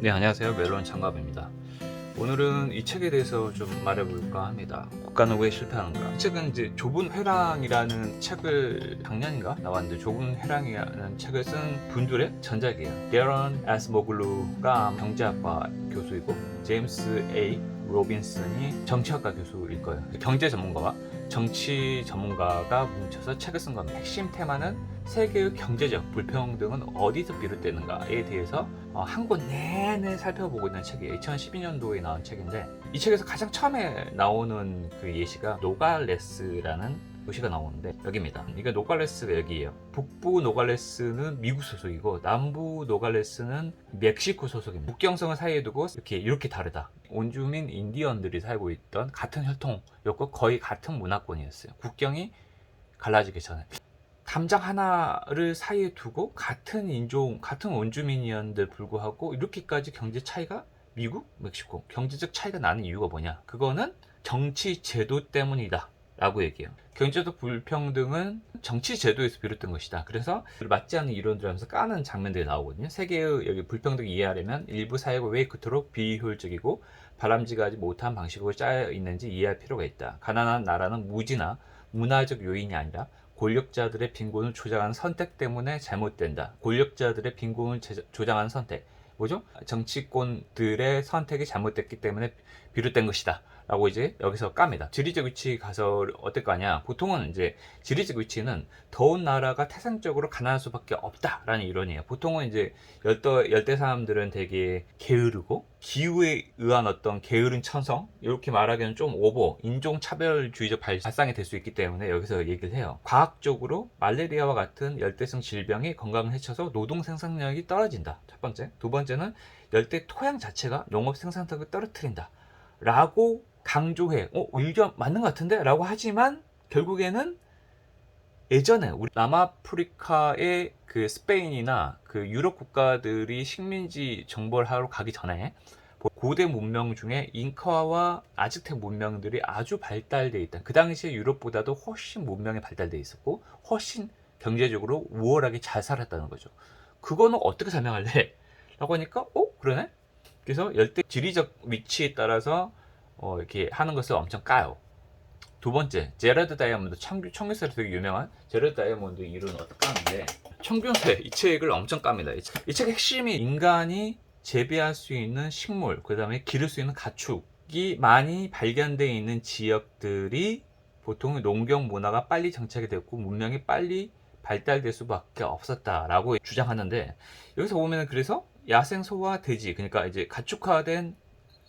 네, 안녕하세요. 멜론 창갑입니다. 오늘은 이 책에 대해서 좀 말해볼까 합니다. 국가는 왜 실패하는가? 이 책은 이제 좁은 회랑이라는 책을 작년인가 나왔는데, 좁은 회랑이라는 책을 쓴 분들의 전작이에요. 게런 아스모글루가 경제학과 교수이고, 제임스 A 로빈슨이 정치학과 교수일 거예요. 경제 전문가와 정치 전문가가 뭉쳐서 책을 쓴 겁니다. 핵심 테마는 세계의 경제적 불평등은 어디서 비롯되는가에 대해서 한 권 내내 살펴보고 있는 책이에요. 2012년도에 나온 책인데, 이 책에서 가장 처음에 나오는 그 예시가 노갈레스라는 도시가 나오는데, 여기입니다. 이게 노갈레스가 여기예요. 북부 노갈레스는 미국 소속이고, 남부 노갈레스는 멕시코 소속입니다. 국경선을 사이에 두고 이렇게 다르다. 온주민 인디언들이 살고 있던 같은 혈통이었고, 거의 같은 문화권이었어요. 국경이 갈라지기 전에. 담장 하나를 사이에 두고 같은 인종, 같은 원주민이었는데 불구하고 이렇게까지 경제 차이가, 미국, 멕시코 경제적 차이가 나는 이유가 뭐냐? 그거는 정치 제도 때문이다 라고 얘기해요. 경제적 불평등은 정치 제도에서 비롯된 것이다. 그래서 맞지 않는 이론들 하면서 까는 장면들이 나오거든요. 세계의 여기 불평등 이해하려면 일부 사회가 왜 그토록 비효율적이고 바람직하지 못한 방식으로 짜여 있는지 이해할 필요가 있다. 가난한 나라는 무지나 문화적 요인이 아니라 권력자들의 빈곤을 조장하는 선택 때문에 잘못된다. 권력자들의 빈곤을 조장하는 선택. 뭐죠? 정치권들의 선택이 잘못됐기 때문에 비롯된 것이다. 라고 이제 여기서 깝니다. 지리적 위치 가서 어떨 거 아니야? 보통은 이제 지리적 위치는 더운 나라가 태생적으로 가난할 수밖에 없다라는 이론이에요. 보통은 이제 열대 사람들은 되게 게으르고, 기후에 의한 어떤 게으른 천성, 이렇게 말하기는 좀 오버, 인종차별주의적 발상이 될 수 있기 때문에 여기서 얘기를 해요. 과학적으로 말레리아와 같은 열대성 질병이 건강을 해쳐서 노동 생산력이 떨어진다. 첫 번째. 두 번째는 열대 토양 자체가 농업 생산력을 떨어뜨린다 라고 강조해. 의견 맞는 것 같은데? 라고 하지만 결국에는 예전에 우리 남아프리카의 그 스페인이나 그 유럽 국가들이 식민지 정벌 하러 가기 전에 고대 문명 중에 잉카와 아즈텍 문명들이 아주 발달되어 있다. 그 당시에 유럽보다도 훨씬 문명이 발달되어 있었고, 훨씬 경제적으로 우월하게 잘 살았다는 거죠. 그거는 어떻게 설명할래? 라고 하니까 그러네? 그래서 열대 지리적 위치에 따라서 이렇게 하는 것을 엄청 까요. 두 번째, 제러드 다이아몬드, 청교세로 되게 유명한 제러드 다이아몬드 이론 어떡하는데, 청교세 이 책을 엄청 깝니다. 이 책의 핵심이 인간이 재배할 수 있는 식물, 그 다음에 기를 수 있는 가축이 많이 발견되어 있는 지역들이 보통 농경 문화가 빨리 정착이 됐고 문명이 빨리 발달될 수밖에 없었다라고 주장하는데, 여기서 보면 그래서 야생 소와 돼지, 그러니까 이제 가축화된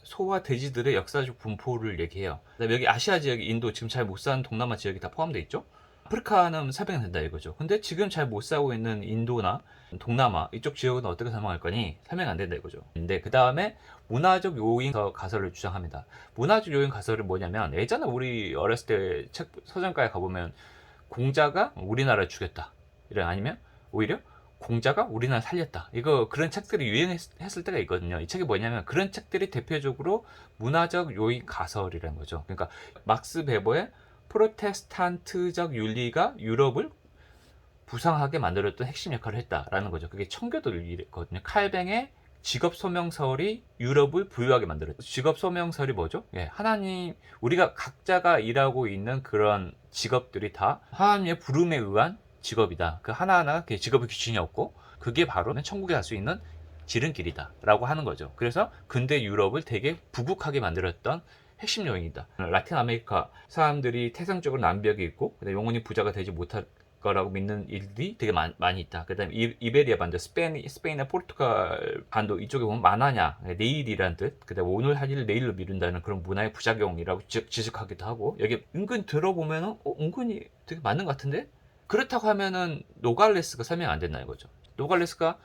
소와 돼지들의 역사적 분포를 얘기해요. 그다음에 여기 아시아 지역이, 인도, 지금 잘 못 사는 동남아 지역이 다 포함되어 있죠. 아프리카는 설명이 된다 이거죠. 근데 지금 잘 못 사고 있는 인도나 동남아 이쪽 지역은 어떻게 설명할 거니? 설명 안 된다 이거죠. 근데 그 다음에 문화적 요인 가설을 주장합니다. 문화적 요인 가설은 뭐냐면, 예전에 우리 어렸을 때 책 서점가에 가보면 공자가 우리나라를 죽였다, 이런, 아니면 오히려 공자가 우리나라 살렸다, 이거 그런 책들이 유행했을 때가 있거든요. 이 책이 뭐냐면, 그런 책들이 대표적으로 문화적 요인 가설이라는 거죠. 그러니까 막스 베버의 프로테스탄트적 윤리가 유럽을 부상하게 만들었던 핵심 역할을 했다라는 거죠. 그게 청교도 윤리거든요. 칼뱅의 직업 소명설이 유럽을 부유하게 만들었죠. 직업 소명설이 뭐죠? 하나님, 우리가 각자가 일하고 있는 그런 직업들이 다 하나님의 부름에 의한 직업이다. 그 하나하나 직업의 기준이 없고, 그게 바로 천국에 갈 수 있는 지름길이다 라고 하는 거죠. 그래서 근대 유럽을 되게 부국하게 만들었던 핵심 요인이다. 라틴 아메리카 사람들이 태생적으로 난벽이 있고 영원히 부자가 되지 못할 거라고 믿는 일들이 되게 많이 있다. 그 다음에 이베리아 반도, 스페인이나 포르투갈 반도 이쪽에 보면 만하냐, 내일이란 뜻, 그 다음에 오늘 할 일을 내일로 미룬다는 그런 문화의 부작용이라고 지적하기도 하고, 여기 은근 들어보면은 은근히 되게 맞는 것 같은데? 그렇다고 하면은 노갈레스가 설명 안 된다 이거죠. 노갈레스가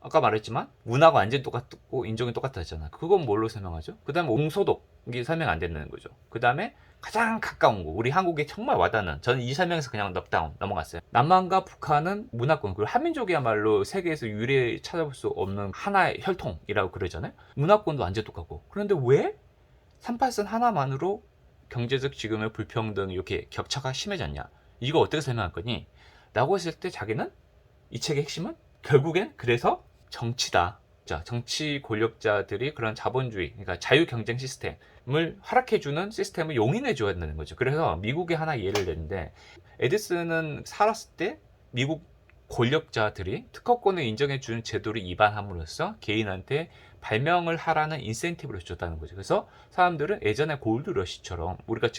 아까 말했지만 문화가 완전히 똑같고 인종이 똑같다 했잖아. 그건 뭘로 설명하죠? 그 다음에 옹소독이 설명 안 된다는 거죠. 그 다음에 가장 가까운 거, 우리 한국에 정말 와닿는, 저는 이 설명에서 그냥 넉다운 넘어갔어요. 남한과 북한은 문화권, 그리고 한민족이야말로 세계에서 유례 찾아볼 수 없는 하나의 혈통이라고 그러잖아요. 문화권도 완전 똑같고, 그런데 왜 38선 하나만으로 경제적 지금의 불평등, 이렇게 격차가 심해졌냐, 이거 어떻게 설명할 거니? 라고 했을 때 자기는, 이 책의 핵심은 결국엔 그래서 정치다 권력자, 정치 권력자들이 그런 자본주의, 그러니까 자유 경쟁 시스템을 허락해주는 시스템을 용인해줘야 된다는 거죠. 그래서 미국의 하나 예를 내는데, 에디슨은 살았을 때 미국 권력자들이 특허권을 인정해주는 제도를 위반함으로써 개인한테 발명을 하라는 인센티브를 줬다는 거죠. 그래서 사람들은 예전에 골드러시처럼 우리가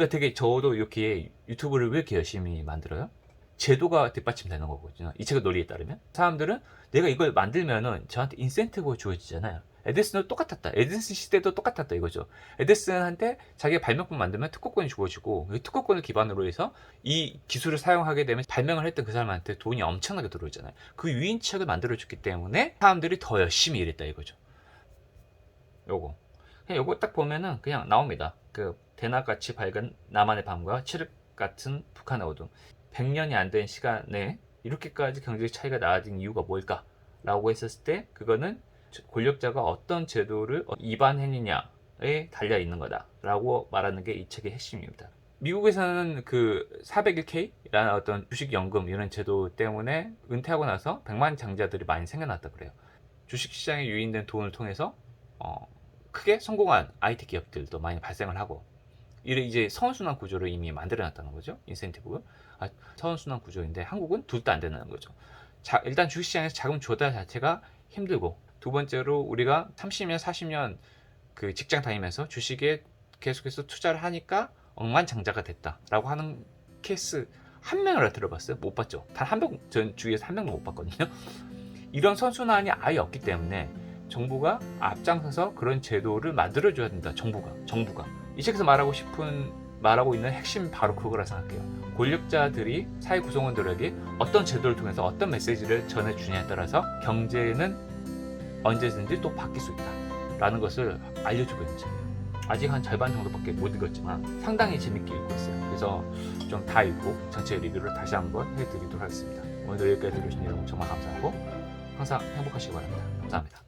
되게, 저도 이렇게 유튜브를 왜 이렇게 열심히 만들어요? 제도가 뒷받침되는 거거든요. 이 책의 논리에 따르면 사람들은 내가 이걸 만들면은 저한테 인센티브가 주어지잖아요. 에디슨도 똑같았다. 에디슨 시대도 똑같았다 이거죠. 에디슨한테 자기가 발명품 만들면 특허권이 주어지고, 이 특허권을 기반으로 해서 이 기술을 사용하게 되면 발명을 했던 그 사람한테 돈이 엄청나게 들어오잖아요. 그 유인책을 만들어줬기 때문에 사람들이 더 열심히 일했다 이거죠. 요거 딱 보면은 그냥 나옵니다. 그 대낮같이 밝은 남한의 밤과 칠흑 같은 북한의 어둠. 100년이 안 된 시간에 이렇게까지 경제적 차이가 나아진 이유가 뭘까? 라고 했었을 때 그거는 권력자가 어떤 제도를 위반했느냐에 달려 있는 거다 라고 말하는 게 이 책의 핵심입니다. 미국에서는 그 401k라는 어떤 주식연금 이런 제도 때문에 은퇴하고 나서 백만 장자들이 많이 생겨났다 그래요. 주식시장에 유인된 돈을 통해서 크게 성공한 IT 기업들도 많이 발생을 하고, 이제 선순환 구조를 이미 만들어놨다는 거죠. 인센티브. 선순환 구조인데 한국은 둘 다 안 된다는 거죠. 일단 주식시장에서 자금 조달 자체가 힘들고, 두 번째로 우리가 30년, 40년 그 직장 다니면서 주식에 계속해서 투자를 하니까 억만장자가 됐다라고 하는 케이스 한 명이라 들어봤어요? 못 봤죠. 단 한 명, 전 주위에서 한 명도 못 봤거든요. 이런 선순환이 아예 없기 때문에 정부가 앞장서서 그런 제도를 만들어줘야 된다. 정부가. 이 책에서 말하고 있는 핵심 바로 그거라 생각해요. 권력자들이 사회 구성원들에게 어떤 제도를 통해서 어떤 메시지를 전해주냐에 따라서 경제는 언제든지 또 바뀔 수 있다라는 것을 알려주고 있는 책이에요. 아직 한 절반 정도밖에 못 읽었지만 상당히 재밌게 읽고 있어요. 그래서 좀 다 읽고 전체 리뷰를 다시 한번 해드리도록 하겠습니다. 오늘도 여기까지 들으신 여러분 정말 감사하고 항상 행복하시기 바랍니다. 감사합니다.